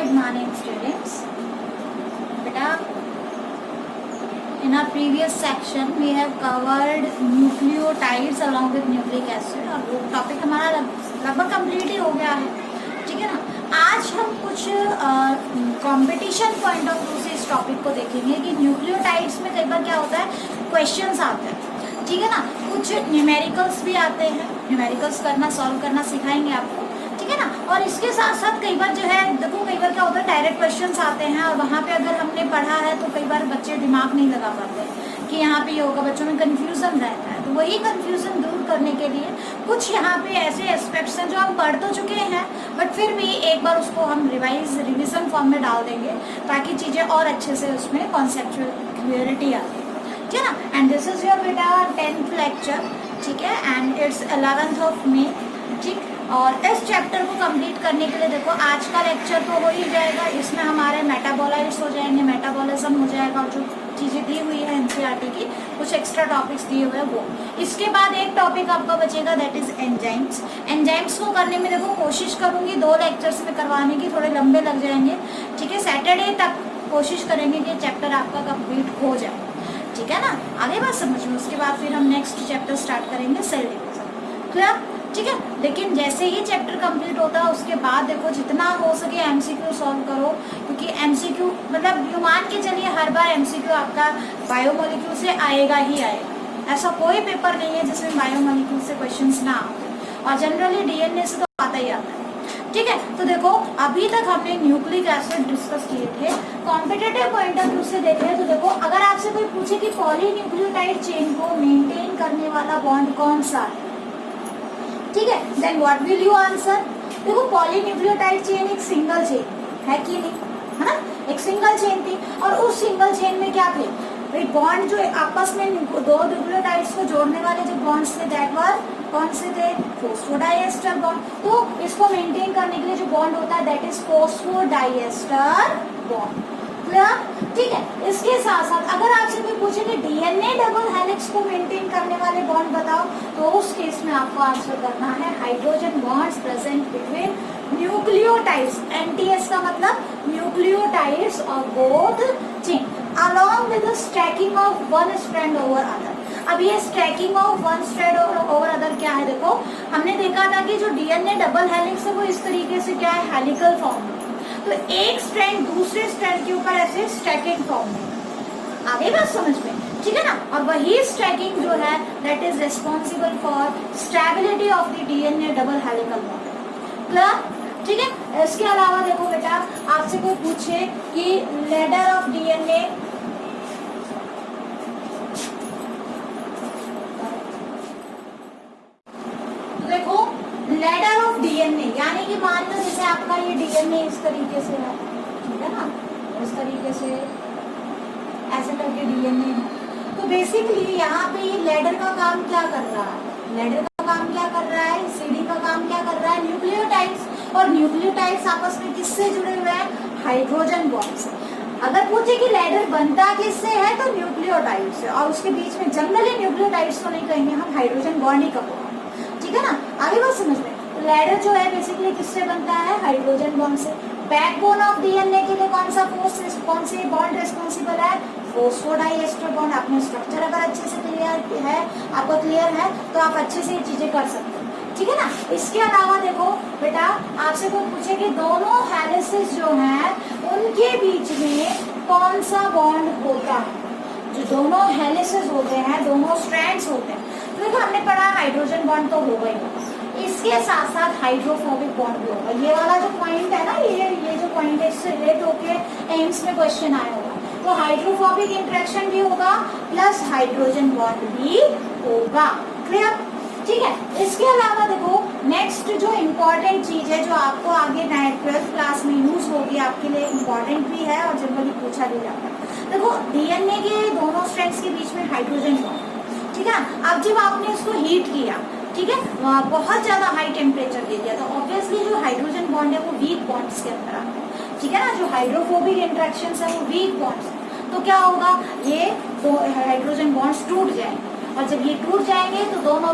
Good morning, students. Beta, in our previous section we have covered nucleotides along with nucleic acid और वो topic हमारा लगभग complete ही हो गया है, ठीक है ना। आज हम कुछ कंपटीशन पॉइंट ऑफ व्यू से इस टॉपिक को देखेंगे कि न्यूक्लियोटाइड्स में कई बार क्या होता है, क्वेश्चंस आते हैं, ठीक है ना। कुछ न्यूमेरिकल्स भी आते हैं, न्यूमेरिकल्स करना सॉल्व करना सिखाएंगे आपको, ठीक है ना। और इसके साथ साथ कई बार जो है देखो, कई बार क्या होता है डायरेक्ट क्वेश्चंस आते हैं और वहाँ पे अगर हमने पढ़ा है तो कई बार बच्चे दिमाग नहीं लगा पाते कि यहाँ पे ये होगा, बच्चों में कंफ्यूजन रहता है। तो वही कंफ्यूजन दूर करने के लिए कुछ यहाँ पे ऐसे एस्पेक्ट्स हैं जो हम पढ़ तो चुके हैं, बट फिर भी एक बार उसको हम रिविजन फॉर्म में डाल देंगे ताकि चीज़ें और अच्छे से उसमें कॉन्सेप्चुअल क्लियरिटी आती है, ठीक है ना। एंड दिस इज योर बेटा 10th लेक्चर, ठीक है, and it's 11th of May, ठीक। और इस चैप्टर को कंप्लीट करने के लिए देखो आज का लेक्चर तो हो ही जाएगा, इसमें हमारे मेटाबोलाइट्स हो जाएंगे, मेटाबॉलिज्म हो जाएगा, और जो चीज़ें दी हुई है एनसीईआरटी की कुछ एक्स्ट्रा टॉपिक्स दिए हुए हैं वो। इसके बाद एक टॉपिक आपका बचेगा, दैट इज एंजाइम्स। एंजाइम्स को करने में देखो कोशिश करूंगी 2 लेक्चर्स में करवाने की, थोड़े लंबे लग जाएंगे, ठीक है। सैटरडे तक कोशिश करेंगे कि चैप्टर आपका कंप्लीट हो जाए, ठीक है ना। आगे बात समझ में, उसके बाद फिर हम नेक्स्ट चैप्टर स्टार्ट करेंगे, सेल डिवीजन, क्लियर, ठीक है। लेकिन जैसे ही चैप्टर कंप्लीट होता है उसके बाद देखो जितना हो सके एमसीक्यू सॉल्व करो, क्योंकि एमसीक्यू मतलब यू मान के चलिए हर बार एमसीक्यू आपका बायोमोलिक्यूल से आएगा ही आएगा। ऐसा कोई पेपर नहीं है जिसमें बायोमोलिक्यूल से क्वेश्चंस ना आते, और जनरली डीएनए से तो आता ही आता है, ठीक है। तो देखो अभी तक हमने न्यूक्लिक एसिड डिस्कस किए थे। कॉम्पिटिटिव पॉइंट ऑफ व्यू से देखें तो देखो अगर आपसे कोई पूछे कि पॉलीन्यूक्लियोटाइड चेन को मेंटेन करने वाला बॉन्ड कौन सा है, ठीक है, then what will you answer. देखो पॉलीन्यूक्लियोटाइड चेन एक सिंगल चेन है कि नहीं, है ना, एक सिंगल चेन थी, और उस सिंगल चेन में क्या थे भाई, बॉन्ड जो आपस में 2 न्यूक्लियोटाइड्स को जोड़ने वाले जो बॉन्ड्स थे दैट वर कौन से थे, फॉस्फोडाइएस्टर बॉन्ड। तो इसको मेंटेन करने के लिए जो बॉन्ड होता है दैट इज फॉस्फोडाइएस्टर बॉन्ड, ठीक है। इसके साथ साथ अगर आपसे कोई पूछे कि डीएनए डबल हेलिक्स को मेंटेन करने वाले बॉन्ड बताओ, तो उस केस में आपको आंसर करना है hydrogen bonds present between nucleotides. NTS का मतलब nucleotides of both chain along with the stacking of one strand over other. अब ये stacking of one strand over other क्या है, देखो हमने देखा था कि जो डीएनए डबल हेलिक्स है वो इस तरीके से क्या है, हेलिकल फॉर्म में, तो एक स्ट्रैंड दूसरे स्ट्रैंड के ऊपर ऐसे स्टैकिंग फॉर्म में। आगे बात समझ में, ठीक है ना। और वही स्टैकिंग जो है that is responsible for stability of the DNA double helical bond, clear, ठीक है। इसके अलावा देखो बेटा आपसे कोई पूछे कि लेडर ऑफ डीएनए, देखो लेडर ऑफ डीएनए यानी कि मान लो जैसे आपका ये डीएनए इस तरीके से है, ठीक है ना, इस तरीके से ऐसे करके डीएनए है। तो बेसिकली यहाँ पे ये लेडर का काम क्या कर रहा है, लेडर का काम क्या कर रहा है, सीडी का काम क्या कर रहा है, न्यूक्लियोटाइड्स। और न्यूक्लियोटाइड्स आपस में किससे जुड़े हुए हैं, हाइड्रोजन बॉन्ड से। अगर पूछे कि लेडर बनता किससे है तो न्यूक्लियोटाइड से, और उसके बीच में जनरली न्यूक्लियोटाइड्स तो नहीं कहेंगे हम, हाइड्रोजन बॉन्ड ही कहेंगे, ठीक है ना। आगे बात समझ में, लेडर जो है बेसिकली किससे बनता है, हाइड्रोजन बॉन्ड से। बैकबोन ऑफ डीएनए के लिए कौन सा कौन से बॉन्ड रिस्पॉन्सिबल है, फॉस्फोडाइएस्टर बॉन्ड। आपने स्ट्रक्चर अगर अच्छे से क्लियर है, आपको क्लियर है तो आप अच्छे से ये चीजें कर सकते हैं, ठीक है ना। इसके अलावा देखो बेटा आपसे कोई पूछे कि दोनों हेलिसेस जो हैं उनके बीच में कौन सा बॉन्ड होता है, जो दोनों हेलिसेस होते हैं, दोनों स्ट्रैंड्स होते हैं, तो देखो हमने पढ़ा हाइड्रोजन बॉन्ड तो होगा ही, इसके साथ साथ हाइड्रोफोबिक बॉन्ड भी होगा। ये वाला जो पॉइंट है ना, ये जो पॉइंट है इससे रिलेट होके एम्स में क्वेश्चन आया होगा, तो हाइड्रोफोबिक इंटरेक्शन भी होगा प्लस हाइड्रोजन बॉन्ड भी होगा, क्लियर, ठीक है। इसके अलावा देखो नेक्स्ट जो इम्पोर्टेंट चीज है जो आपको आगे 12th क्लास में यूज होगी, आपके लिए इम्पोर्टेंट भी है और जनरली पूछा भी जाता है। देखो डीएनए के दोनों स्ट्रैंड्स के बीच में हाइड्रोजन बॉन्ड, ठीक है। अब जब आपने इसको हीट किया, ठीक है, बहुत ज्यादा हाई टेम्परेचर दे दिया, तो ऑब्वियसली जो हाइड्रोजन बॉन्ड है वो वीक बॉन्ड्स के अंदर आता है, ठीक है ना। जो हाइड्रोफोबिक इंटरेक्शंस है वो वीक बॉन्ड्स, तो क्या होगा, ये दो हाइड्रोजन बॉन्ड्स टूट जाएंगे, और जब ये टूट जाएंगे तो दोनों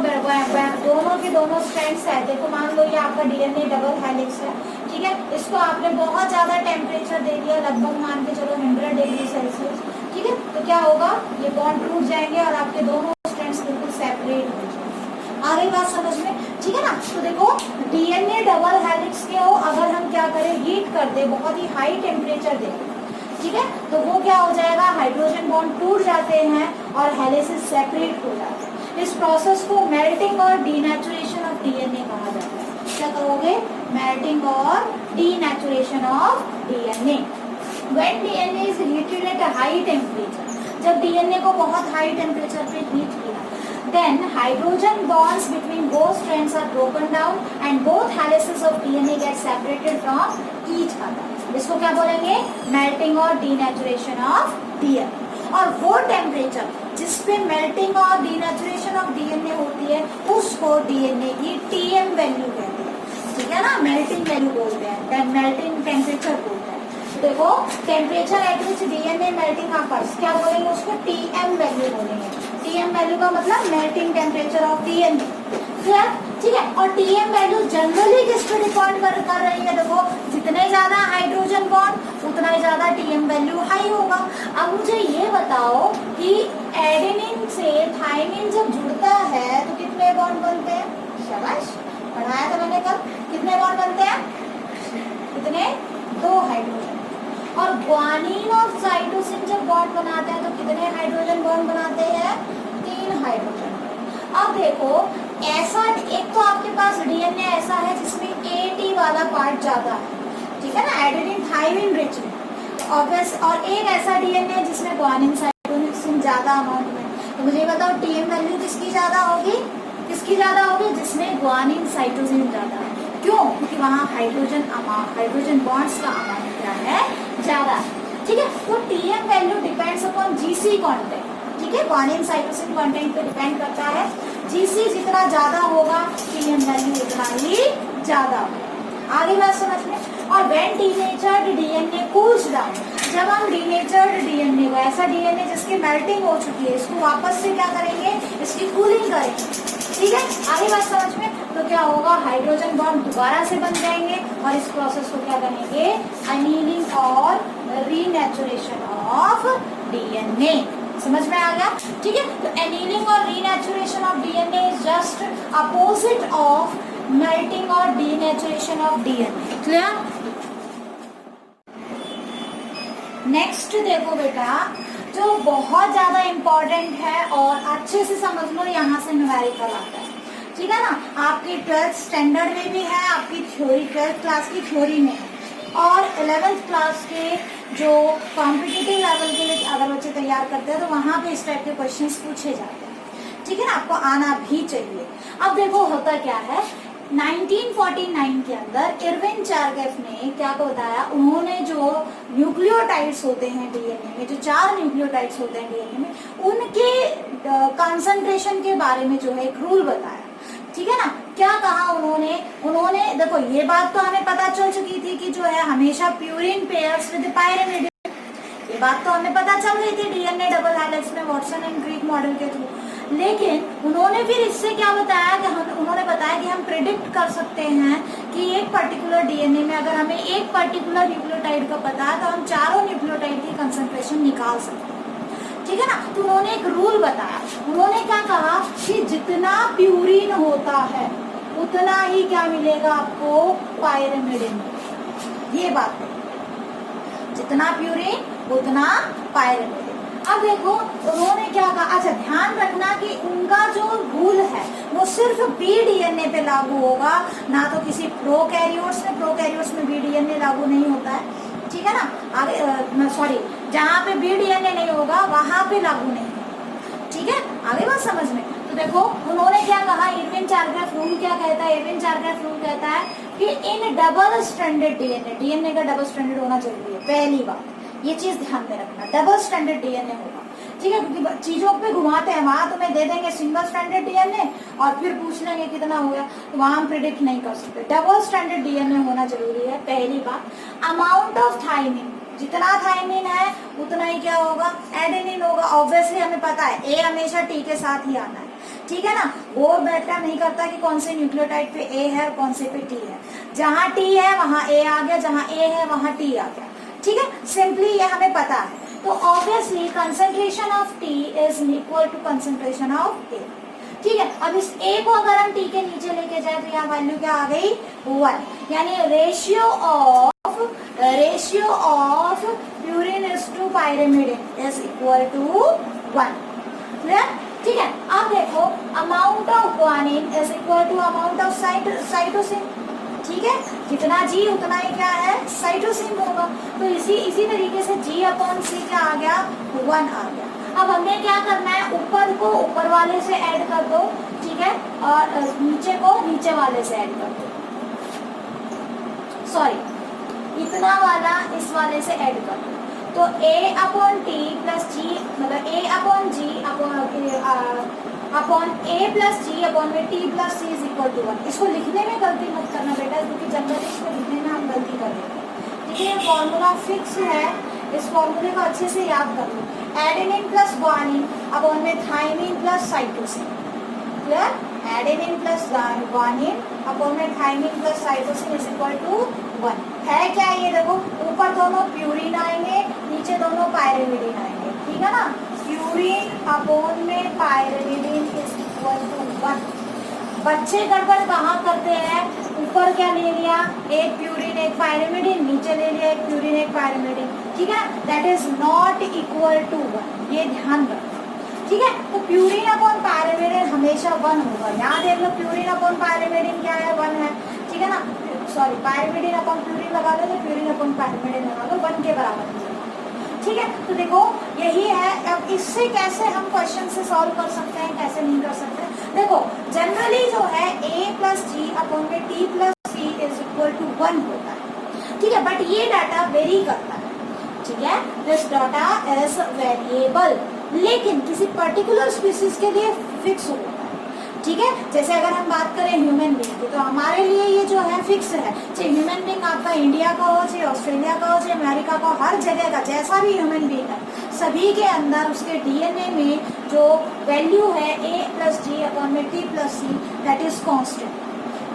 के दोनों स्ट्रैंड्स है, देखो मान लो ये आपका डीएनए डबल हेलिक्स है, ठीक है। इसको आपने बहुत ज्यादा टेम्परेचर दे दिया, लगभग मान के चलो 100 डिग्री सेल्सियस, ठीक है, तो क्या होगा, ये बॉन्ड टूट जाएंगे और आपके दोनों स्ट्रैंड्स बिल्कुल सेपरेट हो जाएंगे। आ गई बात समझ में, ठीक है ना। तो देखो डीएनए डबल हेलिक्स के हो, अगर हम क्या करें, हीट कर दे, बहुत ही हाई टेम्परेचर दे, ठीक है, तो वो क्या हो जाएगा, हाइड्रोजन बॉन्ड टूट जाते हैं और हेलिसेस सेपरेट हो जाते हैं। इस प्रोसेस को मेल्टिंग और डीनेचुरेशन ऑफ डीएनए कहा जाता है। क्या कहोगे, मेल्टिंग और denaturation of DNA. When DNA is heated at a high temperature, जब डीएनए को बहुत हाई टेम्परेचर पे हीट किया, then hydrogen bonds between both strands are broken down and both helices of DNA get separated from each other. इसको क्या बोलेंगे, melting और denaturation of DNA. और वो टेम्परेचर जिसपे मेल्टिंग और डीनेचुरेशन ऑफ डीएनए होती है उसको डीएनए की टीएम वैल्यू कहते हैं, ठीक है ना, मेल्टिंग वैल्यू बोलते हैं, मेल्टिंग टेम्परेचर बोलते हैं। देखो temperature at which DNA melting occurs, क्या बोलेंगे उसको, टीएम वैल्यू बोलेंगे। टीएम वैल्यू का मतलब melting temperature of DNA, clear, ठीक है। और टीएम वैल्यू जनरली किस पे डिपेंड कर रही है, देखो जितने ज्यादा हाइड्रोजन बॉन्ड उतना ही ज्यादा टीएम वैल्यू हाई होगा। अब मुझे ये बताओ कि एडेनिन से थाइमिन जब जुड़ता है तो कितने बॉन्ड बनते हैं, शाबाश, पढ़ाया था मैंने कल, कितने बॉन्ड बनते हैं, कितने, 2 हाइड्रोजन। और ग्वानिन और साइटोसिन जब बॉन्ड बनाते हैं तो कितने हाइड्रोजन बॉन्ड बनाते हैं, 3 हाइड्रोजन। अब देखो ऐसा, एक तो आपके पास डीएनए ऐसा है जिसमें एटी वाला पार्ट ज्यादा है, ठीक है ना, एडेनिन थाइमिन रिच में, ऑब्वियस, और एक ऐसा डीएनए जिसमें ग्वानिन साइटोसिन ज्यादा अमाउंट में। तो मुझे बताओ टीएम वैल्यू किसकी ज्यादा होगी, किसकी ज्यादा होगी, जिसमें ग्वानिन साइटोसिन ज्यादा है। क्यों, क्योंकि वहाँ हाइड्रोजन बॉन्ड्स का अमाउंट क्या है, ज्यादा, ठीक है। तो TM value depends upon GC content, ठीक है, ग्वानिन साइटोसिन कंटेंट पे डिपेंड करता है। जीसी जितना ज्यादा होगा टीएम वैल्यू उतना ही ज्यादा होगा। आगे बात समझ में। और when denatured DNA cools down, जब हम डीनेचर्ड डीएनए को, ऐसा डीएनए जिसकी मेल्टिंग हो चुकी है, इसको वापस से क्या करेंगे, इसकी कूलिंग करेंगे, ठीक है। आगे बात समझ में। तो क्या होगा, हाइड्रोजन बॉन्ड दोबारा से बन जाएंगे और इस प्रोसेस को क्या करेंगे, एनीलिंग और रीनेचुरेशन ऑफ डीएनए। समझ में आ गया, ठीक है। तो एनीलिंग और renaturation of DNA is just opposite of melting और denaturation of DNA, clear. Next देखो बेटा, जो बहुत ज्यादा इम्पोर्टेंट है और अच्छे से समझ लो, यहाँ से न्यूमेरिकल आता है, ठीक है ना। आपकी 12th स्टैंडर्ड में भी है, आपकी थ्योरी 12th क्लास की थ्योरी में है, और 11th क्लास के जो कॉम्पिटिटिव लेवल के लिए अगर बच्चे तैयार करते हैं तो वहाँ पे इस टाइप के क्वेश्चंस पूछे जाते हैं, ठीक है ना, आपको आना भी चाहिए। अब देखो होता क्या है, 1949 के अंदर इरविन चारगेफ ने क्या बताया, उन्होंने जो न्यूक्लियोटाइड्स होते हैं डीएनए में, जो 4 न्यूक्लियोटाइड्स होते हैं डीएनए में, उनके कंसंट्रेशन के बारे में जो है एक रूल बताया, ठीक है ना। क्या कहा उन्होंने देखो ये बात तो हमें पता चल चुकी थी कि जो है हमेशा प्यूरिन पेयर्स विद पायरिमिडिन, ये बात तो हमें पता चल गई थी डीएनए डबल हेलिक्स में वाटसन एंड क्रिक मॉडल के थ्रू। लेकिन उन्होंने फिर इससे क्या बताया कि उन्होंने बताया कि हम प्रिडिक्ट कर सकते हैं कि एक पर्टिकुलर डीएनए में अगर हमें एक पर्टिकुलर न्यूक्लियोटाइड का पता है तो हम चारों न्यूक्लियोटाइड की कंसंट्रेशन निकाल सकते हैं, ठीक है ना। तो उन्होंने एक रूल बताया, उन्होंने क्या कहा कि जितना प्यूरिन होता है उतना ही क्या मिलेगा आपको, पायरिमिडिन, ये बात है, जितना प्यूरिन उतना पायरिमिडिन। अब देखो उन्होंने क्या कहा, अच्छा ध्यान रखना कि उनका जो रूल है वो सिर्फ बी डीएनए पे लागू होगा, ना तो किसी प्रोकैरियोट्स में बी डीएनए लागू नहीं होता है, ठीक है ना। आगे सॉरी, जहाँ पे बी डीएनए नहीं होगा वहां पे लागू नहीं है, ठीक है। आगे बात समझ में। तो देखो उन्होंने क्या कहा, इरविन चारग्राफ रूल क्या कहता है, इरविन चारग्राफ रूल कहता है कि इन डबल स्ट्रैंडेड डीएनए का डबल स्ट्रैंडेड होना जरूरी है। पहली बात ये चीज ध्यान में रखना, डबल स्ट्रैंडेड डीएनए होगा, ठीक है, क्योंकि चीजों पे घुमाते हैं, वहां तुम्हें दे देंगे सिंगल स्ट्रैंडेड डीएनए और फिर पूछ लेंगे कितना हो गया, तो वहां हम प्रिडिक्ट नहीं कर सकते। डबल स्ट्रैंडेड डीएनए होना जरूरी है, पहली बात। अमाउंट ऑफ थाइमिन, जितना थाइमिन है उतना ही क्या होगा, एडेनिन होगा। ऑब्वियसली हमें पता है ए हमेशा टी के साथ ही आना है, ठीक है ना, वो मैटर नहीं करता कि कौन से न्यूक्लियोटाइड पे ए है और कौन से पे टी है। जहां टी है वहां ए आ गया, जहां ए है वहां टी आ गया। ठीक है, सिंपली ये हमें पता है। तो obviously concentration of T is equal to concentration of A. ठीक है, अब इस ए को अगर हम टी के नीचे लेके जाए तो यहाँ वैल्यू क्या आ गई 1, यानी ratio of purine is to pyrimidine is equal to 1। ठीक है, अब देखो amount of guanine is equal to amount of cytosine. ठीक है, जितना जी उतना ही क्या है साइटोसिन होगा। तो इसी तरीके से जी अपॉन सी क्या आ गया 1 आ गया। अब हमें क्या करना है, ऊपर को ऊपर वाले से ऐड कर दो, ठीक है, और नीचे को नीचे वाले से ऐड कर दो, सॉरी इतना वाला इस वाले से ऐड कर दो। तो a upon T plus G, मतलब a upon G upon a plus G upon में t plus C is equal to 1। इसको लिखने में गलती मत करना बेटा, क्योंकि जनरली इसको लिखने में हम गलती कर देते हैं। ठीक है, ये फॉर्मूला फिक्स है, इस फॉर्मूले को अच्छे से याद कर लो। एडेनिन प्लस ग्वानिन अपॉन में thymine plus cytosine. Clear, adenine plus guanine upon में thymine plus cytosine is equal to 1 है। क्या ये देखो, ऊपर दोनों प्यूरिन आएंगे, नीचे दोनों पायरिमिडिन आएंगे। ठीक है ना, प्यूरिन अपॉन में पायरिमिडिन इज इक्वल टू 1। बच्चे गड़बड़ कहाँ करते हैं, ऊपर क्या ले लिया, एक प्यूरिन एक पायरिमिडिन, नीचे ले लिया एक प्यूरिन एक पायरिमिडिन। ठीक है, that is not equal to 1, ये ध्यान रखो। ठीक है, तो प्यूरिन अपॉन पायरिमिडिन हमेशा 1 होगा। यहाँ देख लो प्यूरिन अपॉन पायरिमिडिन क्या है 1 है। ठीक है ना, सॉरी पायरिमिडिन अपॉन प्यूरिन लगा दो तो प्यूरिन अपॉन पायरिमिडिन लगा दो, 1 के बराबर हो जाएगा। ठीक है, तो देखो यही है। अब इससे कैसे हम क्वेश्चन से सॉल्व कर सकते हैं, कैसे नहीं कर सकते। देखो जनरली जो है a प्लस जी अपॉन में t plus C is equal to 1 होता है। ठीक है, बट ये डाटा वेरी करता है। ठीक है, दिस डाटा इज वेरिएबल, लेकिन किसी पर्टिकुलर स्पीसीज के लिए फिक्स होता है। ठीक है, जैसे अगर हम बात करें ह्यूमन बीइंग की, तो हमारे लिए ये जो है फिक्स है। चाहे ह्यूमन बीइंग आपका इंडिया का हो, चाहे ऑस्ट्रेलिया का हो, चाहे अमेरिका का हो, हर जगह का जैसा भी ह्यूमन बीइंग है, सभी के अंदर उसके डीएनए में जो वैल्यू है a प्लस जी अपॉन में t plus C, that is constant.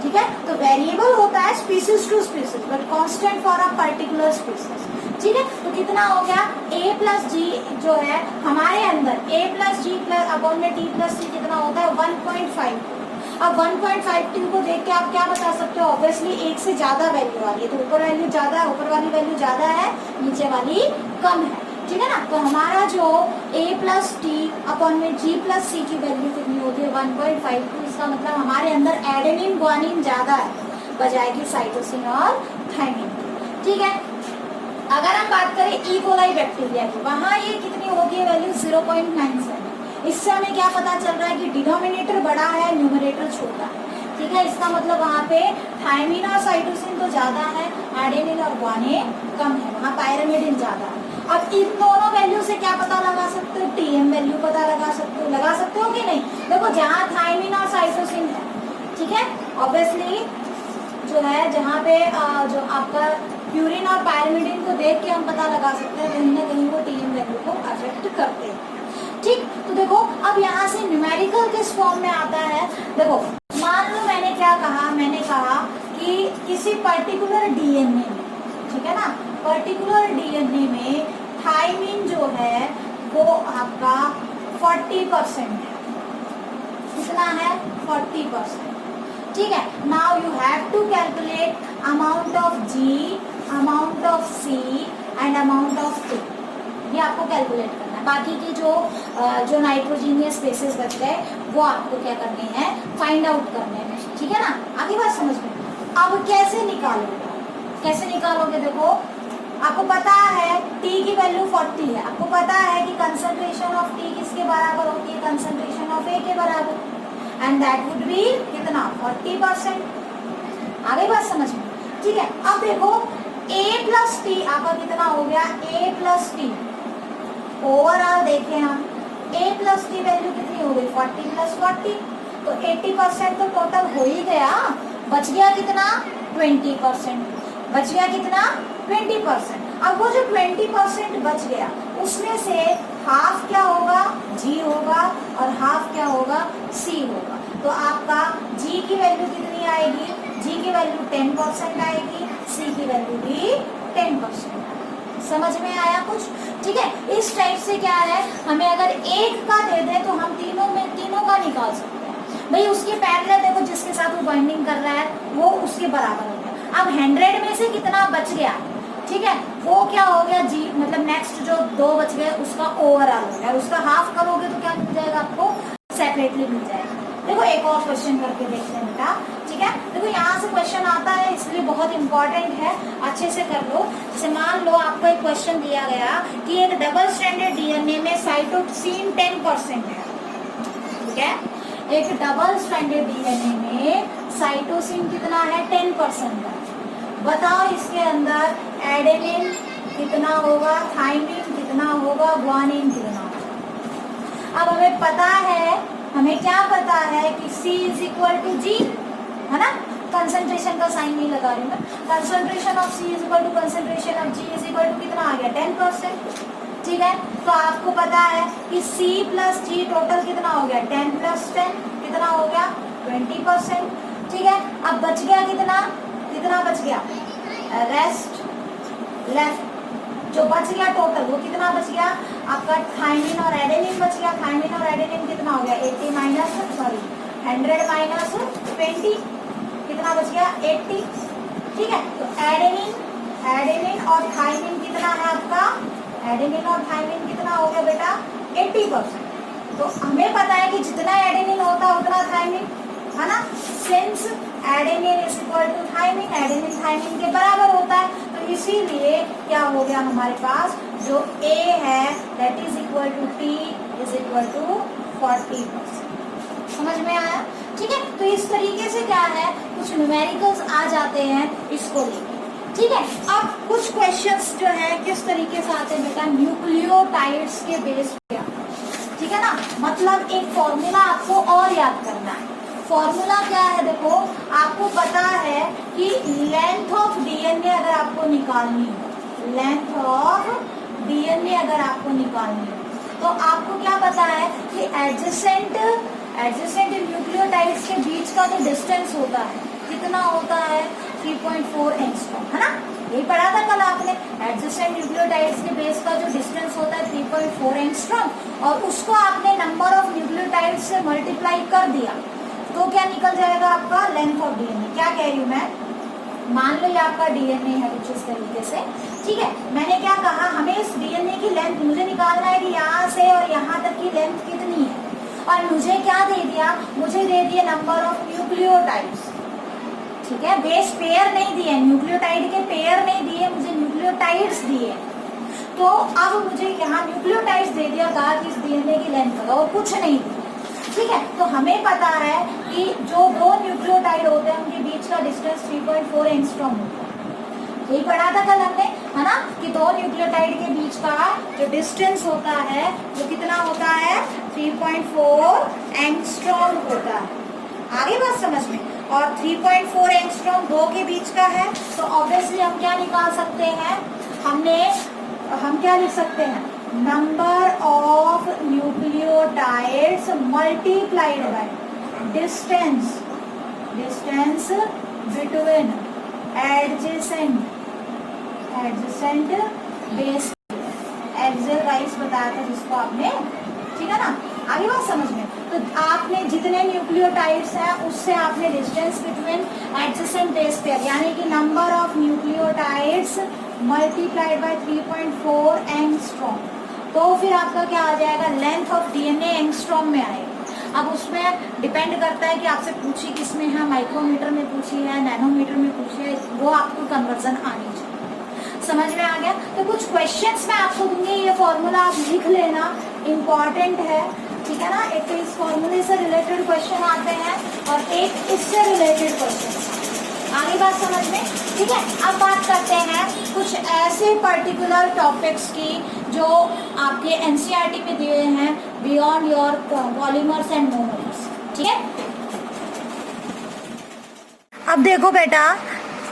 ठीक है, तो वेरिएबल होता है species to species, but constant for a particular species. ठीक है, तो कितना हो गया a प्लस जी जो है हमारे अंदर a plus G plus upon में t प्लस सी कितना होता है 1.5। अब 1.52 को देख के आप क्या बता सकते हो, ऑब्वियसली एक से ज्यादा वैल्यू आ रही है, तो ऊपर वैल्यू ज्यादा है, ऊपर वाली वैल्यू ज्यादा है, नीचे वाली कम है। ठीक है ना, तो हमारा जो a प्लस टी अपॉन में g प्लस सी की वैल्यू कितनी होती है 1.52। इसका मतलब हमारे अंदर एडेनिन ग्वानिन ज्यादा है बजाय की साइटोसिन और थाइमिन की। ठीक है, अगर हम बात करें ई कोलाई बैक्टीरिया की, वहाँ ये कितनी होती है वैल्यू 0.97। इससे हमें क्या पता चल रहा है कि डिनोमिनेटर बड़ा है, न्यूमरेटर छोटा है। ठीक है, इसका मतलब वहाँ पे थाइमिन और साइटोसिन तो ज्यादा है, एडेनिन और ग्वानिन कम है, वहाँ पायरिमिडिन ज्यादा है। अब इन दोनों वैल्यू से क्या पता लगा सकते हो, टीएम वैल्यू पता लगा सकते हो कि नहीं। देखो जहाँ थाइमिन और साइटोसिन है, ठीक है, ऑब्वियसली जो है जहाँ पे जो आपका प्यूरिन और पायरिमिडिन को देख के हम पता लगा सकते हैं कहीं ना कहीं वो टीएम वैल्यू को अफेक्ट करते हैं। ठीक, तो देखो अब यहाँ से न्यूमेरिकल किस फॉर्म में आता है। देखो मान लो मैंने क्या कहा, मैंने कहा कि किसी पर्टिकुलर डीएनए में, ठीक है ना, पर्टिकुलर डीएनए में थाइमिन जो है वो आपका 40% है। कितना है 40%। ठीक है, now you have to calculate amount of G, amount of C and amount of T. ये आपको कैलकुलेट करना है। बाकी की जो नाइट्रोजीनियस स्पेसेस बच गए वो आपको क्या करने हैं, फाइंड आउट करने हैं। ठीक है ना, आगे बात समझ में। अब कैसे निकालोगे, देखो आपको पता है T की वैल्यू 40 है, आपको पता है कि कंसंट्रेशन ऑफ T किसके बराबर होती है, कंसंट्रेशन ऑफ A के बराबर, एंड दैट वुड बी कितना 40%। आगे बात समझ में। ठीक है, अब देखो A प्लस टी आपका कितना हो गया, A प्लस टी ओवरऑल देखें हम, A प्लस टी वैल्यू कितनी हो गई 40 प्लस 40, तो 80% तो टोटल हो ही गया, बच गया कितना 20%। बच गया कितना 20%। अब वो जो 20% बच गया उसमें से हाफ क्या होगा जी होगा और हाफ क्या होगा सी होगा। तो आपका जी की वैल्यू कितनी आएगी, जी की वैल्यू 10% आएगी, सी की वैल्यू भी 10%। समझ में आया कुछ? ठीक है, इस टाइप से क्या है, हमें अगर एक का दे दे तो हम तीनों का निकाल सकते हैं। भाई उसके पैरेलल देखो, जिसके साथ वो बाइंडिंग कर रहा है वो उसके बराबर हो गया। अब 100 में से कितना बच गया, ठीक है, वो क्या हो गया जी, मतलब नेक्स्ट जो 2 बच गए उसका ओवरऑल हो गया। उसका हाफ करोगे तो क्या मिल जाएगा आपको, सेपरेटली मिल जाएगा। देखो एक और क्वेश्चन करके देखते हैं बेटा, ठीक है। देखो यहाँ से क्वेश्चन आता है इसलिए बहुत इंपॉर्टेंट है, अच्छे से कर लो। जैसे मान लो आपको एक क्वेश्चन दिया गया कि एक डबल स्ट्रैंडेड डीएनए में साइटोसिन 10% है, ठीक है। एक डबल स्ट्रैंडेड डीएनए में साइटोसिन कितना है 10% है। बताओ इसके अंदर एडेनिन कितना होगा, थाइमिन कितना होगा, ग्वानिन कितना होगा। अब हमें पता है, हमें क्या पता है कि C is equal to G, है ना। कंसंट्रेशन का साइन नहीं लगा रही मैं, concentration of C is equal to concentration of G is equal to कितना आ गया 10%, ठीक है। तो आपको पता है कि C प्लस G टोटल कितना हो गया 10 प्लस 10 कितना हो गया 20%, ठीक है। अब बच गया कितना बच गया, रेस्ट लेफ्ट जो बच गया टोटल वो कितना बच गया आपका, थाइमिन और एडेनिन बच गया। थाइमिन और एडेनिन कितना हो गया 100 माइनस 20 कितना बच गया 80, ठीक है। तो एडेनिन और थाइमिन कितना है आपका, एडेनिन और थाइमिन कितना हो गया बेटा 80%। तो हमें पता है कि जितना एडेनिन होता है उतना थाइमिन, है ना। Since adenine is equal to thymine, adenine thymine के बराबर होता है, तो इसीलिए क्या हो गया हमारे पास जो A है that is equal to T is equal to 40%। समझ में आया, ठीक है। तो इस तरीके से क्या है, कुछ न्यूमेरिकल्स आ जाते हैं इसको लेके, ठीक है। अब कुछ क्वेश्चंस जो है किस तरीके से आते हैं बेटा, न्यूक्लियोटाइड्स के बेस पे, ठीक है ना। मतलब एक फॉर्मूला आपको और याद करना है। फॉर्मूला क्या है, देखो आपको पता है कि लेंथ ऑफ डीएनए अगर आपको निकालनी हो, लेंथ ऑफ डीएनए अगर आपको निकालनी हो तो आपको क्या पता है कि एडजेसेंट न्यूक्लियोटाइड्स के बीच का जो डिस्टेंस होता है कितना होता है 3.4 एंगस्ट्रॉम, है ना। यही पढ़ा था कल आपने, एडजेसेंट न्यूक्लियोटाइड्स के बेस का जो डिस्टेंस होता है 3.4 एंगस्ट्रॉम, और उसको आपने नंबर ऑफ न्यूक्लियोटाइड्स से मल्टीप्लाई कर दिया तो क्या निकल जाएगा आपका लेंथ ऑफ डीएनए। क्या कह रही हूँ मैं, मान लो ये आपका डीएनए है कुछ इस तरीके से, ठीक है। मैंने क्या कहा, हमें इस डीएनए की लेंथ मुझे निकालना है कि यहाँ से और यहाँ तक की लेंथ कितनी है, और मुझे क्या दे दिया, मुझे दे दिए नंबर ऑफ न्यूक्लियोटाइड्स, ठीक है। बेस पेयर नहीं दिए, न्यूक्लियोटाइड के पेयर नहीं दिए, मुझे न्यूक्लियोटाइड्स दिए। तो अब मुझे यहाँ न्यूक्लियोटाइड्स दे दिया, कहा कि इस डीएनए की लेंथ बताओ, और कुछ नहीं दिया, ठीक है। तो हमें पता है कि जो 2 न्यूक्लियोटाइड होते हैं उनके बीच का डिस्टेंस 3.4 एंगस्ट्रॉम होता है। यही पढ़ा था कल हमने, है ना, कि 2 न्यूक्लियोटाइड के बीच का जो डिस्टेंस होता है वो कितना होता है 3.4 एंगस्ट्रॉम होता है। आगे बात समझ में। और 3.4 एंगस्ट्रॉम 2 के बीच का है, तो ऑब्वियसली हम क्या निकाल सकते हैं, हम क्या लिख सकते हैं, number of nucleotides multiplied by distance between adjacent base, axle wise बताया था जिसको आपने, ठीक है ना। आगे बात समझ में। तो आपने जितने न्यूक्लियोटाइड्स हैं उससे आपने distance between adjacent base pair यानी कि number of nucleotides multiplied bye 3.4 angstrom, तो फिर आपका क्या आ जाएगा, लेंथ ऑफ डीएनए एंगस्ट्रॉम में आएगा। अब उसमें डिपेंड करता है कि आपसे पूछी किस में है, माइक्रोमीटर में पूछी है, नैनोमीटर में पूछी है, वो आपको कन्वर्जन आनी चाहिए। समझ में आ गया। तो कुछ क्वेश्चंस मैं आपको दूंगी, ये फॉर्मूला आप लिख लेना, इम्पॉर्टेंट है, ठीक है ना। एक तो इस फॉर्मूले से रिलेटेड क्वेश्चन आते हैं और एक इससे रिलेटेड क्वेश्चन। आगे बात समझ में, ठीक है। अब बात करते हैं कुछ ऐसे पर्टिकुलर टॉपिक्स की जो आपके एनसीईआरटी में दिए हैं, beyond your polymers and monomers, ठीक है। अब देखो बेटा,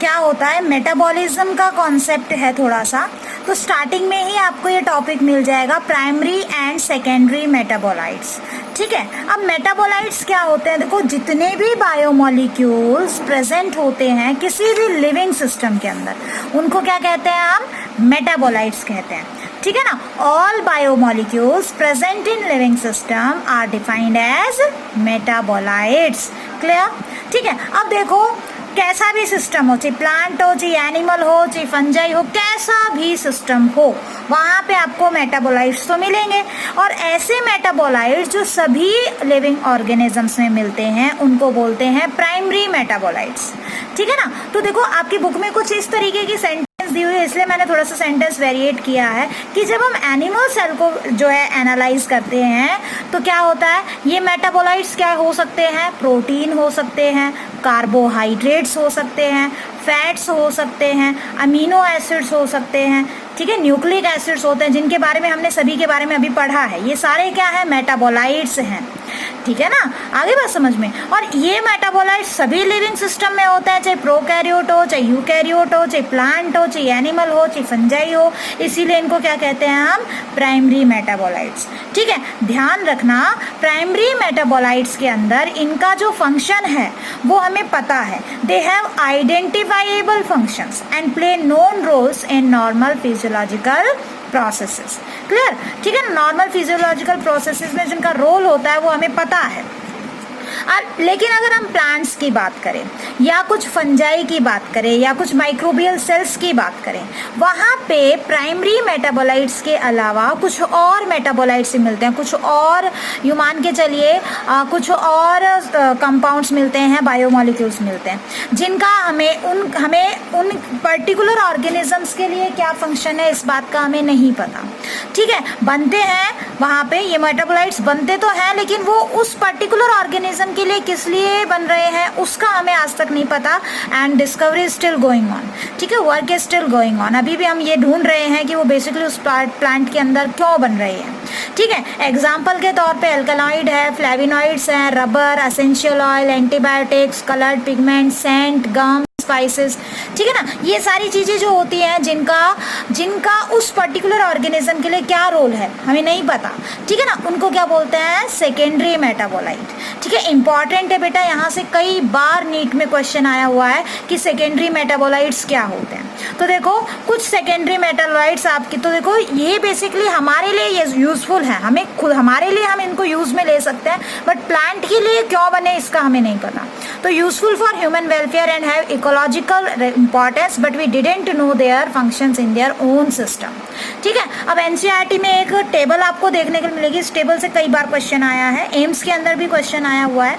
क्या होता है, मेटाबॉलिज्म का कॉन्सेप्ट है थोड़ा सा। तो स्टार्टिंग में ही आपको ये टॉपिक मिल जाएगा, प्राइमरी एंड सेकेंडरी मेटाबोलाइट्स। ठीक है, अब मेटाबोलाइट्स क्या होते हैं, देखो जितने भी बायोमोलिक्यूल्स प्रेजेंट होते हैं किसी भी लिविंग सिस्टम के अंदर उनको क्या कहते हैं, हम मेटाबोलाइट्स कहते हैं। ठीक है ना, all biomolecules present in living system are defined as metabolites. Clear? ठीक है, अब देखो कैसा भी सिस्टम हो, चाहे प्लांट हो, चाहे एनिमल हो, चाहे फंजाई हो, कैसा भी सिस्टम हो, वहाँ पे आपको मेटाबोलाइट्स तो मिलेंगे। और ऐसे मेटाबोलाइट्स जो सभी लिविंग ऑर्गेनिजम्स में मिलते हैं उनको बोलते हैं प्राइमरी मेटाबोलाइट्स। ठीक है ना, तो देखो आपकी बुक में कुछ इस तरीके की सेंटेंस दी हुई है, इसलिए मैंने थोड़ा सा सेंटेंस वेरिएट किया है कि जब हम एनिमल सेल को जो है एनालाइज करते हैं तो क्या होता है, ये मेटाबोलाइट्स क्या हो सकते हैं, प्रोटीन हो सकते हैं, कार्बोहाइड्रेट्स हो सकते हैं, फैट्स हो सकते हैं, अमीनो एसिड्स हो सकते हैं, ठीक है, न्यूक्लिक एसिड्स होते हैं, जिनके बारे में हमने सभी के बारे में अभी पढ़ा है। ये सारे क्या है, मेटाबोलाइट्स हैं। ठीक है ना, आगे बात समझ में। और ये मेटाबोलाइट्स सभी लिविंग सिस्टम में होता है, चाहे प्रोकैरियोट हो, चाहे यूकैरियोट हो, चाहे प्लांट हो, चाहे एनिमल हो, चाहे फंजाई हो, इसीलिए इनको क्या कहते हैं हम, प्राइमरी मेटाबोलाइट्स। ठीक है, ध्यान रखना प्राइमरी मेटाबोलाइट्स के अंदर इनका जो फंक्शन है वो हमें पता है, they have identifiable functions and play known roles in normal physiological processes. Clear? ठीक है, नॉर्मल फिजियोलॉजिकल प्रोसेसेस में जिनका रोल होता है वो हमें पता है। लेकिन अगर हम प्लांट्स की बात करें या कुछ फंजाई की बात करें या कुछ माइक्रोबियल सेल्स की बात करें, वहाँ पे प्राइमरी मेटाबोलाइट्स के अलावा कुछ और मेटाबोलाइट्स मिलते हैं, कुछ और यू मान के चलिए कुछ और कंपाउंड्स मिलते हैं, बायोमोलिक्यूल्स मिलते हैं, जिनका हमें उन पर्टिकुलर ऑर्गेनिजम्स के लिए क्या फंक्शन है इस बात का हमें नहीं पता। ठीक है, बनते हैं वहाँ पे ये मेटाबोलाइट्स बनते तो हैं, लेकिन वो उस पर्टिकुलर ऑर्गेनिज्म के लिए किस लिए बन रहे हैं उसका हमें आज तक नहीं पता। And discovery still going on. ठीक है, work is still going on. अभी भी हम ये ढूंढ रहे हैं कि वो बेसिकली उस प्लांट के अंदर क्यों बन रहे हैं। ठीक है, एग्जाम्पल के तौर पे एल्कलॉइड है, फ्लेविनॉइड्स हैं, rubber, essential oil, antibiotics, coloured pigment, scent, gum, spices. ठीक है ना, ये सारी चीज़ें जो होती हैं जिनका उस पर्टिकुलर ऑर्गेनिज्म के लिए क्या रोल है हमें नहीं पता। ठीक है ना, उनको क्या बोलते हैं, सेकेंडरी मेटाबोलाइट। ठीक है, इंपॉर्टेंट है बेटा, यहाँ से कई बार नीट में क्वेश्चन आया हुआ है कि सेकेंडरी मेटाबोलाइट्स क्या होते हैं। तो देखो कुछ सेकेंडरी मेटाबोलाइट्स आपकी, तो देखो ये बेसिकली हमारे लिए ये यूजफुल है, हमें खुद हमारे लिए हम इनको यूज में ले सकते हैं, बट प्लांट के लिए क्यों बने इसका हमें नहीं पता। तो useful for human welfare and have ecological importance, but we didn't know their functions in their own system. ठीक है, अब एनसीईआरटी में एक टेबल आपको देखने को मिलेगी, इस टेबल से कई बार क्वेश्चन आया है, एम्स के अंदर भी क्वेश्चन आया हुआ है।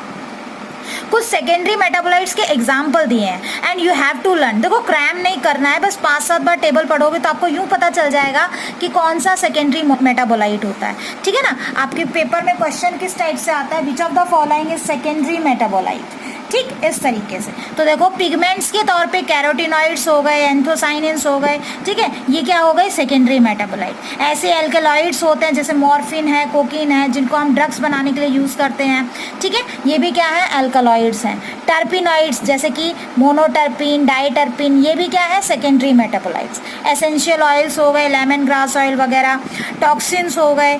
कुछ सेकेंडरी मेटाबोलाइट्स के एग्जाम्पल दिए हैं and you have to learn. देखो क्रैम नहीं करना है, बस 5-7 बार टेबल पढ़ोगे तो आपको यूं पता चल जाएगा कि कौन सा सेकेंडरी मेटाबोलाइट होता है। ठीक है ना, आपके पेपर में क्वेश्चन किस टाइप से आता है, which of the following is secondary metabolite. ठीक, इस तरीके से। तो देखो पिगमेंट्स के तौर पे कैरोटिनॉइड्स हो गए, एंथोसाइनिन्स हो गए। ठीक है, ये क्या हो गए, सेकेंडरी मेटाबोलाइट। ऐसे एल्कलॉइड्स होते हैं जैसे मॉर्फिन है, कोकीन है, जिनको हम ड्रग्स बनाने के लिए यूज़ करते हैं। ठीक है, ये भी क्या है, एल्कलॉइड्स हैं। टर्पिनॉइड्स जैसे कि मोनोटर्पिन, डाइटर्पिन, ये भी क्या है, सेकेंडरी मेटाबोलाइट्स। एसेंशियल ऑयल्स हो गए, लेमन ग्रास ऑयल वगैरह। टॉक्सिन्स हो गए,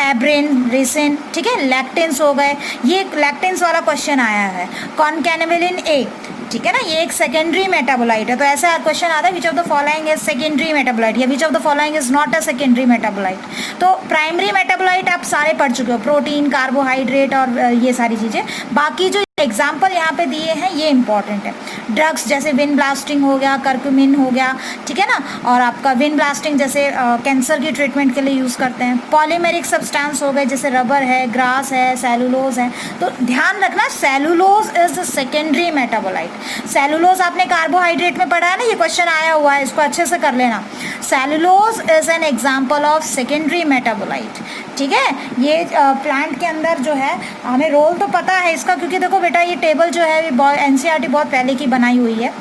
एब्रिन, रिसिन। ठीक है, लैक्टिन्स हो गए, ये लैक्टिन्स वाला क्वेश्चन आया है। कॉनकैनावेलिन ए, ठीक है ना, ये एक सेकेंडरी मेटाबोलाइट है। तो ऐसा क्वेश्चन आता है, which of the following is secondary metabolite, या which of the following is not a secondary metabolite. तो प्राइमरी मेटाबोलाइट आप सारे पढ़ चुके हो, प्रोटीन, कार्बोहाइड्रेट और ये सारी चीज़ें। बाकी जो एग्जाम्पल यहाँ पे दिए हैं ये इंपॉर्टेंट है। ड्रग्स जैसे विन ब्लास्टिंग हो गया, कर्क्यूमिन हो गया, ठीक है ना, और आपका विन ब्लास्टिंग जैसे कैंसर की ट्रीटमेंट के लिए यूज़ करते हैं। पॉलीमेरिक सब्सटेंस हो गए जैसे रबर है, ग्रास है, सेलुलोज है। तो ध्यान रखना, cellulose is the secondary metabolite. Cellulose आपने कार्बोहाइड्रेट में पढ़ा है ना, ये क्वेश्चन आया हुआ है, इसको अच्छे से कर लेना। Cellulose is an example of secondary metabolite. ठीक है, ये प्लांट के अंदर जो है हमें रोल तो पता है इसका, क्योंकि देखो बेटा ये टेबल जो है एनसीईआरटी बहुत पहले की बनाई हुई है।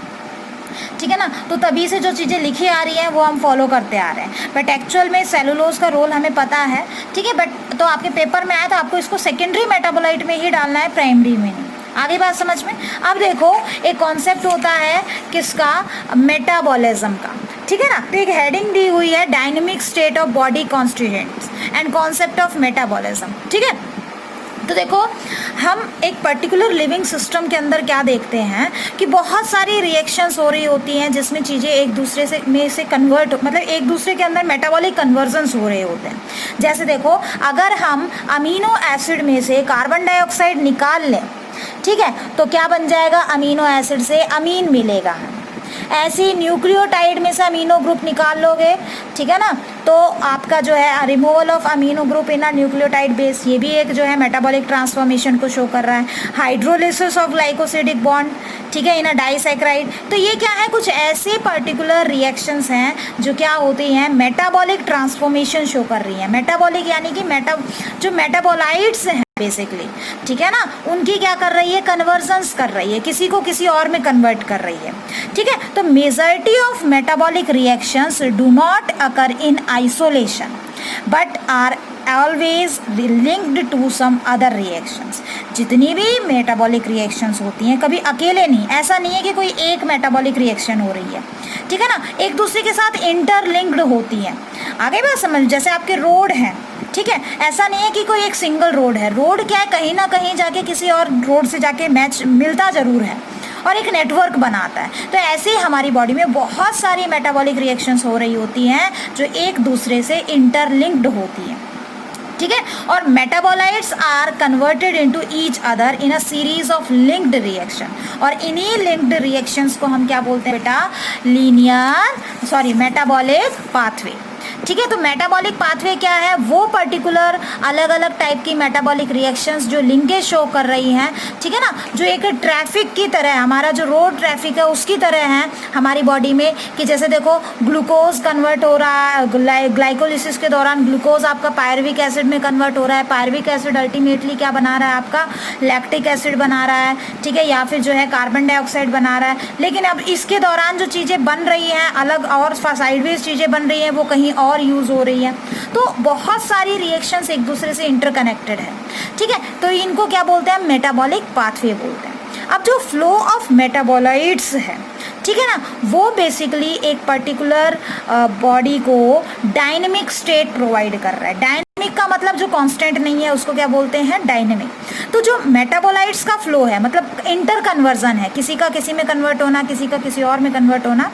ठीक है ना, तो तभी से जो चीज़ें लिखी आ रही हैं वो हम फॉलो करते आ रहे हैं, बट एक्चुअल में सेलुलोज का रोल हमें पता है। ठीक है, बट तो आपके पेपर में आया तो आपको इसको सेकेंडरी मेटाबोलाइट में ही डालना है, प्राइमरी में नहीं। आगे बात समझ में। अब देखो एक कॉन्सेप्ट होता है किसका, मेटाबॉलिज्म का, ठीक है ना। तो एक हेडिंग दी हुई है dynamic state of body constituents and concept of metabolism, ठीक है। तो देखो हम एक पर्टिकुलर लिविंग सिस्टम के अंदर क्या देखते हैं कि बहुत सारी रिएक्शंस हो रही होती हैं जिसमें चीज़ें एक दूसरे से में से कन्वर्ट, मतलब एक दूसरे के अंदर मेटाबॉलिक कन्वर्जन्स हो रहे होते हैं। जैसे देखो अगर हम अमीनो एसिड में से कार्बन डाइऑक्साइड निकाल लें, ठीक है, तो क्या बन जाएगा, अमीनो एसिड से अमीन मिलेगा। ऐसे ही न्यूक्लियोटाइड में से अमीनो ग्रुप निकाल लोगे, ठीक है ना, तो आपका जो है removal of amino group in a nucleotide base, ये भी एक जो है मेटाबॉलिक ट्रांसफॉर्मेशन को शो कर रहा है। हाइड्रोलिसिस ऑफ ग्लाइकोसिडिक बॉन्ड, ठीक है, इन अ डाइसैकराइड। तो ये क्या है, कुछ ऐसे पर्टिकुलर रिएक्शंस हैं जो क्या होती हैं, मेटाबॉलिक ट्रांसफॉर्मेशन शो कर रही हैं। मेटाबॉलिक यानी कि जो मेटाबोलाइट्स हैं बेसिकली, ठीक है ना, उनकी क्या कर रही है, कन्वर्जन्स कर रही है, किसी को किसी और में कन्वर्ट कर रही है, ठीक है। तो majority of metabolic reactions do not occur in isolation but are always linked to some other reactions. जितनी भी मेटाबॉलिक रिएक्शंस होती हैं कभी अकेले नहीं, ऐसा नहीं है कि कोई एक मेटाबॉलिक रिएक्शन हो रही है, ठीक है ना, एक दूसरे के साथ इंटरलिंक्ड होती हैं। आगे बात समझ, जैसे आपके रोड हैं, ठीक है, ऐसा नहीं है कि कोई एक सिंगल रोड है, रोड क्या है, कहीं ना कहीं जाके किसी और रोड से जाके मैच मिलता ज़रूर है और एक नेटवर्क बनाता है। तो ऐसे ही हमारी बॉडी में बहुत सारी मेटाबॉलिक रिएक्शंस हो रही होती हैं जो एक दूसरे से इंटरलिंक्ड होती हैं, ठीक है। और metabolites are converted into each other in a series of linked reaction, और इन्हीं लिंक्ड रिएक्शंस को हम क्या बोलते हैं बेटा, मेटाबॉलिक पाथवे, ठीक है। तो मेटाबॉलिक पाथवे क्या है, वो पर्टिकुलर अलग अलग टाइप की मेटाबॉलिक रिएक्शंस जो लिंकेज शो कर रही हैं, ठीक है ना, जो एक ट्रैफिक की तरह, हमारा जो रोड ट्रैफिक है उसकी तरह है हमारी बॉडी में, कि जैसे देखो ग्लूकोज कन्वर्ट हो रहा है, ग्लाइकोलिसिस के दौरान ग्लूकोज आपका पायरुविक एसिड में कन्वर्ट हो रहा है, पायरुविक एसिड अल्टीमेटली क्या बना रहा है, आपका लैक्टिक एसिड बना रहा है, ठीक है, या फिर जो है कार्बन डाइऑक्साइड बना रहा है। लेकिन अब इसके दौरान जो चीज़ें बन रही हैं अलग और साइडवेज चीज़ें बन रही हैं, वो कहीं और यूज हो रही है। तो बहुत सारी रिएक्शंस एक दूसरे से इंटरकनेक्टेड है, ठीक है। तो इनको क्या बोलते हैं, मेटाबॉलिक पाथवे बोलते हैं। अब जो फ्लो ऑफ मेटाबोलाइट्स है, ठीक है ना, वो बेसिकली एक पर्टिकुलर बॉडी को डायनेमिक स्टेट प्रोवाइड कर रहा है। डायनेमिक का मतलब जो कांस्टेंट नहीं है उसको क्या बोलते हैं, डायनेमिक। तो जो मेटाबोलाइट्स का फ्लो है मतलब इंटर कन्वर्जन है, किसी का किसी में कन्वर्ट होना, किसी का किसी और में कन्वर्ट होना,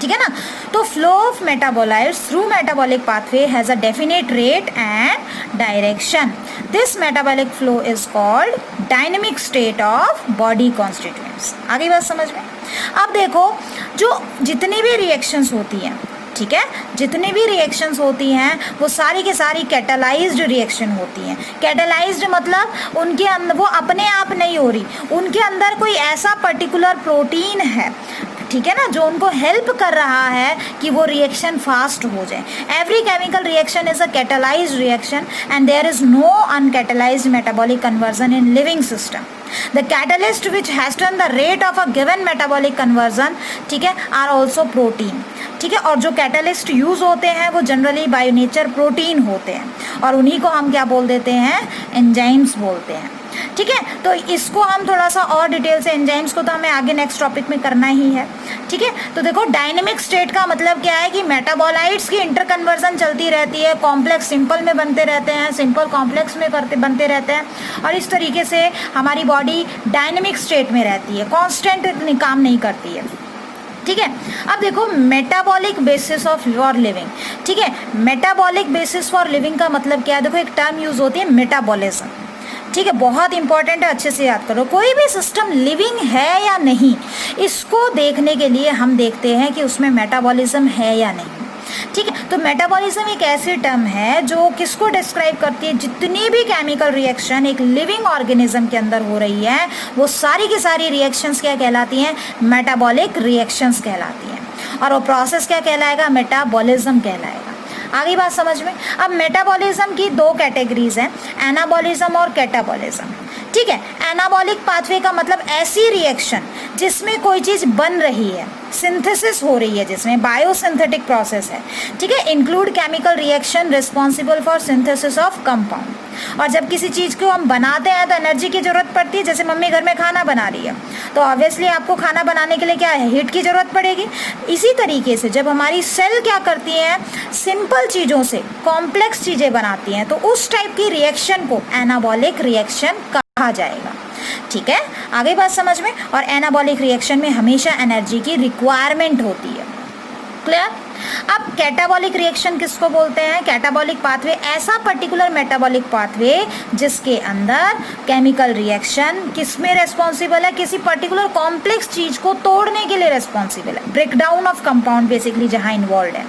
ठीक है ना। तो flow of metabolites through metabolic pathway has a definite rate and direction. This metabolic flow is called dynamic state of body constituents. आगे बात समझ में। अब देखो जो जितनी भी रिएक्शंस होती हैं, ठीक है, जितनी भी रिएक्शंस होती हैं वो सारी के सारी कैटालाइज्ड रिएक्शन होती हैं। कैटालाइज्ड मतलब उनके अंदर वो अपने आप नहीं हो रही, उनके अंदर कोई ऐसा पर्टिकुलर प्रोटीन है, ठीक है ना, जो उनको हेल्प कर रहा है कि वो रिएक्शन फास्ट हो जाए। Every chemical reaction is a catalysed reaction and there is no uncatalysed metabolic conversion in living system. The catalyst which hasten the rate of a given metabolic conversion, ठीक है, are also protein, ठीक है। और जो catalyst use होते हैं वो generally by nature protein होते हैं और उन्हीं को हम क्या बोल देते हैं, एंजाइम्स बोलते हैं, ठीक है। तो इसको हम थोड़ा सा और डिटेल से, एंजाइम्स को तो हमें आगे नेक्स्ट टॉपिक में करना ही है, ठीक है। तो देखो डायनेमिक स्टेट का मतलब क्या है कि मेटाबोलाइट्स की इंटरकन्वर्जन चलती रहती है, कॉम्प्लेक्स सिंपल में बनते रहते हैं, सिंपल कॉम्प्लेक्स में बनते रहते हैं और इस तरीके से हमारी बॉडी डायनेमिक स्टेट में रहती है, कांस्टेंट काम नहीं करती है, ठीक है। अब देखो metabolic basis of for living, ठीक है। मेटाबॉलिक बेसिस फॉर लिविंग का मतलब क्या है, देखो एक टर्म यूज होती है मेटाबॉलिज्म, ठीक है, बहुत इंपॉर्टेंट है, अच्छे से याद करो। कोई भी सिस्टम लिविंग है या नहीं, इसको देखने के लिए हम देखते हैं कि उसमें मेटाबॉलिज्म है या नहीं, ठीक है। तो मेटाबॉलिज्म एक ऐसी टर्म है जो किसको डिस्क्राइब करती है, जितनी भी केमिकल रिएक्शन एक लिविंग ऑर्गेनिज्म के अंदर हो रही है वो सारी की सारी रिएक्शंस क्या कहलाती हैं, मेटाबॉलिक रिएक्शंस कहलाती हैं। और वो प्रोसेस क्या कहलाएगा, मेटाबॉलिज्म कहलाएगा। आगे बात समझ में। अब मेटाबॉलिज्म की दो कैटेगरीज हैं, एनाबॉलिज्म और कैटाबॉलिज्म, ठीक है। एनाबॉलिक पाथवे का मतलब ऐसी रिएक्शन जिसमें कोई चीज़ बन रही है, सिंथेसिस हो रही है जिसमें बायोसिंथेटिक प्रोसेस है, ठीक है, include chemical reaction responsible for synthesis of compound. और जब किसी चीज़ को हम बनाते हैं तो एनर्जी की ज़रूरत पड़ती है। जैसे मम्मी घर में खाना बना रही है तो ऑब्वियसली आपको खाना बनाने के लिए क्या है, हीट की ज़रूरत पड़ेगी। इसी तरीके से जब हमारी सेल क्या करती हैं, सिंपल चीज़ों से कॉम्प्लेक्स चीज़ें बनाती हैं, तो उस टाइप की रिएक्शन को एनाबॉलिक रिएक्शन कहा जाएगा। ठीक है, आगे बात समझ में। और एनाबॉलिक रिएक्शन में हमेशा एनर्जी की रिक्वायरमेंट होती है। क्लियर। अब कैटाबॉलिक रिएक्शन किसको बोलते हैं? कैटाबॉलिक पाथवे ऐसा पर्टिकुलर मेटाबॉलिक पाथवे जिसके अंदर केमिकल रिएक्शन किस में रेस्पॉन्सिबल है, किसी पर्टिकुलर कॉम्प्लेक्स चीज को तोड़ने के लिए रेस्पॉन्सिबल है। ब्रेकडाउन ऑफ कंपाउंड बेसिकली जहां इन्वॉल्व है,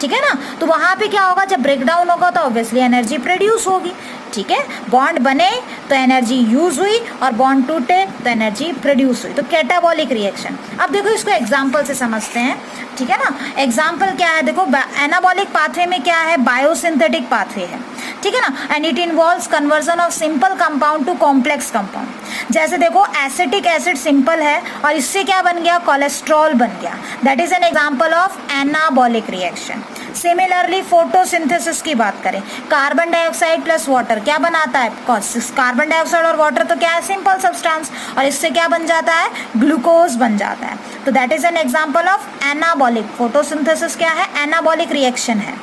ठीक है ना। तो वहां पे क्या होगा, जब ब्रेकडाउन होगा तो ऑब्वियसली एनर्जी प्रोड्यूस होगी, ठीक है। बॉन्ड बने तो एनर्जी यूज हुई और बॉन्ड टूटे तो एनर्जी प्रोड्यूस हुई, तो कैटाबॉलिक रिएक्शन। अब देखो इसको एग्जांपल से समझते हैं, ठीक है ना। एग्जांपल क्या है, देखो एनाबॉलिक पाथवे में क्या है, बायोसिंथेटिक पाथवे है, ठीक है ना। And it involves conversion of simple compound to complex compound. जैसे देखो एसिटिक एसिड सिंपल है और इससे क्या बन गया, कोलेस्ट्रॉल बन गया। That is an example of anabolic reaction. Similarly photosynthesis की बात करें, कार्बन डाइऑक्साइड प्लस वाटर क्या बनाता है, कार्बन डाइऑक्साइड और वाटर तो क्या है, सिंपल सब्सटेंस, और इससे क्या बन जाता है, ग्लूकोज बन जाता है। तो that is an example of anabolic. Photosynthesis क्या है, एनाबॉलिक रिएक्शन है।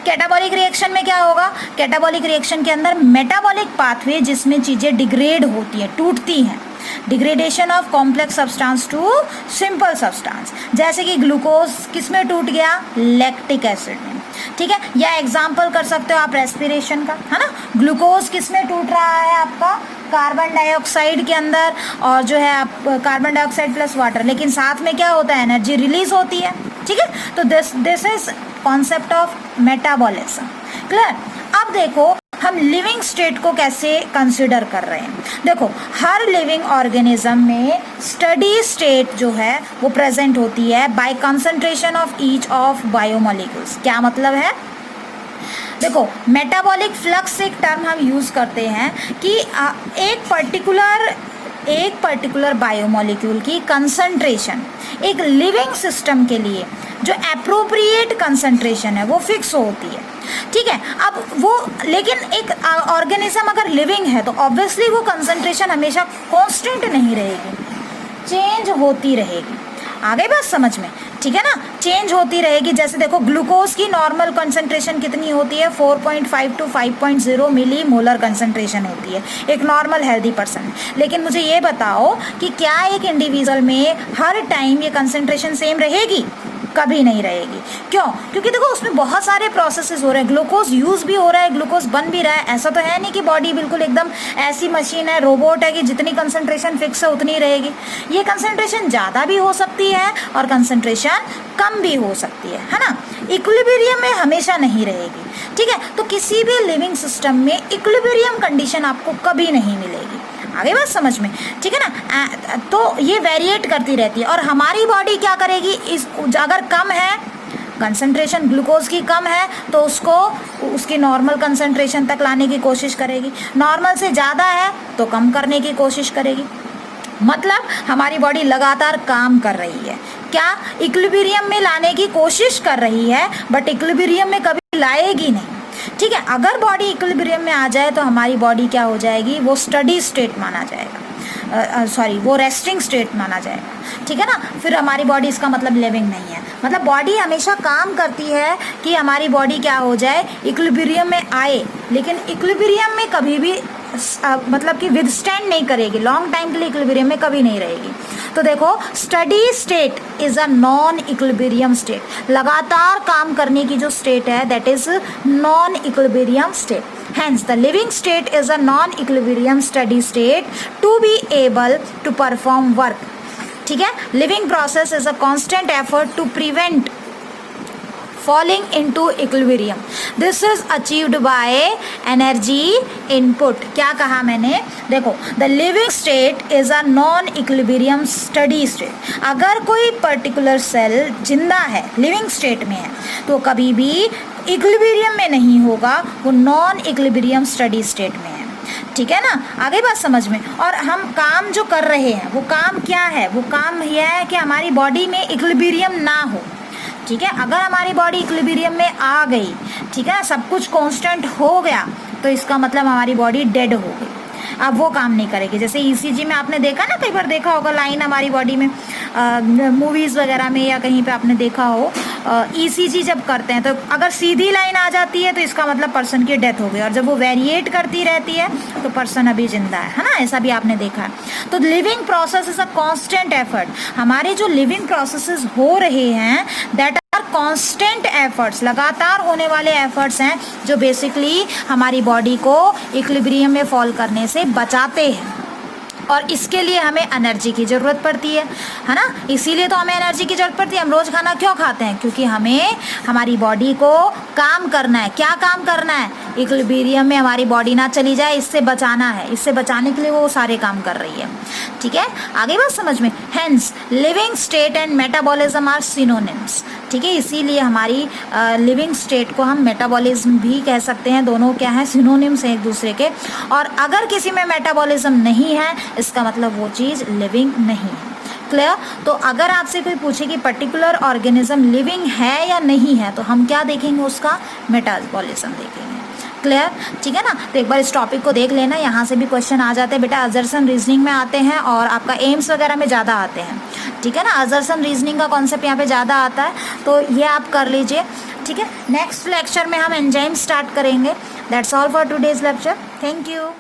कैटाबॉलिक रिएक्शन में क्या होगा, कैटाबॉलिक रिएक्शन के अंदर मेटाबॉलिक पाथवे जिसमें चीजें डिग्रेड होती है, टूटती हैं, degradation of complex substance to simple substance. जैसे कि ग्लूकोज किस में टूट गया, लैक्टिक एसिड में, ठीक है। या एग्जांपल कर सकते हो आप रेस्पिरेशन का, है ना। ग्लूकोज किस में टूट रहा है आपका, कार्बन डाइऑक्साइड के अंदर, और जो है आप कार्बन डाइऑक्साइड प्लस वाटर, लेकिन साथ में क्या होता है, एनर्जी रिलीज होती है, ठीक है। तो this is concept of metabolism. Clear. अब देखो हम लिविंग स्टेट को कैसे कंसिडर कर रहे हैं। देखो हर लिविंग ऑर्गेनिज्म में स्टडी स्टेट जो है वो प्रेजेंट होती है by concentration of each of biomolecules. क्या मतलब है, देखो मेटाबॉलिक फ्लक्स एक टर्म हम यूज करते हैं कि एक पर्टिकुलर बायोमोलिक्यूल की कंसंट्रेशन एक लिविंग सिस्टम के लिए जो एप्रोप्रिएट कंसंट्रेशन है वो फिक्स होती है, ठीक है। अब वो लेकिन एक ऑर्गेनिज्म अगर लिविंग है तो ऑब्वियसली वो कंसंट्रेशन हमेशा कांस्टेंट नहीं रहेगी, चेंज होती रहेगी। आगे बात समझ में, ठीक है ना, चेंज होती रहेगी। जैसे देखो ग्लूकोज की नॉर्मल कंसंट्रेशन कितनी होती है, 4.5 to 5.0 मिली मोलर कंसंट्रेशन होती है एक नॉर्मल हेल्दी पर्सन। लेकिन मुझे ये बताओ कि क्या एक इंडिविजुअल में हर टाइम ये कंसंट्रेशन सेम रहेगी, कभी नहीं रहेगी। क्यों, क्योंकि देखो उसमें बहुत सारे प्रोसेसेस हो रहे हैं, ग्लूकोज यूज भी हो रहा है, ग्लूकोज बन भी रहा है। ऐसा तो है नहीं कि बॉडी बिल्कुल एकदम ऐसी मशीन है, रोबोट है कि जितनी कंसंट्रेशन फिक्स है उतनी रहेगी। ये कंसंट्रेशन ज़्यादा भी हो सकती है और कंसंट्रेशन कम भी हो सकती है ना। इक्विलिब्रियम में हमेशा नहीं रहेगी, ठीक है। तो किसी भी लिविंग सिस्टम में इक्विलिब्रियम कंडीशन आपको कभी नहीं मिलेगी। आगे बात समझ में, ठीक है ना। तो ये वेरिएट करती रहती है और हमारी बॉडी क्या करेगी, इस अगर कम है कंसंट्रेशन ग्लूकोज की कम है तो उसको उसकी नॉर्मल कंसंट्रेशन तक लाने की कोशिश करेगी, नॉर्मल से ज़्यादा है तो कम करने की कोशिश करेगी। मतलब हमारी बॉडी लगातार काम कर रही है, क्या इक्विलिब्रियम में लाने की कोशिश कर रही है, बट इक्विलिब्रियम में कभी लाएगी नहीं, ठीक है। अगर बॉडी इक्विलिब्रियम में आ जाए तो हमारी बॉडी क्या हो जाएगी, वो स्टडी स्टेट माना जाएगा, वो रेस्टिंग स्टेट माना जाएगा, ठीक है ना। फिर हमारी बॉडी, इसका मतलब लिविंग नहीं है। मतलब बॉडी हमेशा काम करती है कि हमारी बॉडी क्या हो जाए, इक्विलिब्रियम में आए, लेकिन इक्विलिब्रियम में कभी भी मतलब कि विदस्टैंड नहीं करेगी, लॉन्ग टाइम के लिए इक्विलिब्रियम में कभी नहीं रहेगी। तो देखो steady state is a non equilibrium state, लगातार काम करने की जो स्टेट है that is non equilibrium state. Hence, the living state is a non-equilibrium steady state to be able to perform work. ठीक है, living process is a constant effort to prevent falling into equilibrium. This is achieved by energy input. क्या कहा मैंने, देखो the living state is a non-equilibrium steady state. अगर कोई particular cell जिंदा है, living state में है, तो कभी भी इक्विलिब्रियम में नहीं होगा, वो नॉन इक्विलिब्रियम स्टडी स्टेट में है। ठीक है ना, आगे बात समझ में। और हम काम जो कर रहे हैं वो काम क्या है, वो काम यह है कि हमारी बॉडी में इक्विलिब्रियम ना हो, ठीक है। अगर हमारी बॉडी इक्विलिब्रियम में आ गई, ठीक है, सब कुछ कांस्टेंट हो गया, तो इसका मतलब हमारी बॉडी डेड हो गई, अब वो काम नहीं करेगी। जैसे ईसीजी में आपने देखा ना, कई बार देखा होगा लाइन हमारी बॉडी में, मूवीज़ वगैरह में या कहीं पे आपने देखा हो, ईसीजी जब करते हैं तो अगर सीधी लाइन आ जाती है तो इसका मतलब पर्सन की डेथ हो गई, और जब वो वेरिएट करती रहती है तो पर्सन अभी जिंदा है ना, ऐसा भी आपने देखा है। तो living process is a constant effort. हमारे जो लिविंग प्रोसेसेस हो रहे हैं दैट आर कांस्टेंट एफर्ट्स, लगातार होने वाले एफर्ट्स हैं जो बेसिकली हमारी बॉडी को इक्विलिब्रियम में फॉल करने से बचाते हैं, और इसके लिए हमें एनर्जी की ज़रूरत पड़ती है ना, इसीलिए तो हमें एनर्जी की ज़रूरत पड़ती है। हम रोज़ खाना क्यों खाते हैं, क्योंकि हमें हमारी बॉडी को काम करना है। क्या काम करना है, इक्विलिब्रियम में हमारी बॉडी ना चली जाए, इससे बचाना है, इससे बचाने के लिए वो सारे काम कर रही है, ठीक है। आगे बात समझ में। Hence living state and metabolism are synonyms, ठीक है, इसीलिए हमारी लिविंग स्टेट को हम मेटाबॉलिज्म भी कह सकते हैं, दोनों क्या है, सिनोनिम्स हैं एक दूसरे के। और अगर किसी में मेटाबॉलिज्म नहीं है इसका मतलब वो चीज़ लिविंग नहीं है। क्लियर। तो अगर आपसे कोई पूछे कि पर्टिकुलर ऑर्गेनिज्म लिविंग है या नहीं है, तो हम क्या देखेंगे, उसका मेटाबॉलिज्म देखेंगे। क्लियर, ठीक है ना। तो एक बार इस टॉपिक को देख लेना, यहाँ से भी क्वेश्चन आ जाते हैं बेटा, अजर्सन रीजनिंग में आते हैं और आपका एम्स वगैरह में ज़्यादा आते हैं, ठीक है ना। अजर्सन रीजनिंग का कॉन्सेप्ट यहाँ पे ज़्यादा आता है, तो ये आप कर लीजिए, ठीक है। नेक्स्ट लेक्चर में हम एंजाइम स्टार्ट करेंगे। That's all for today's lecture. Thank you.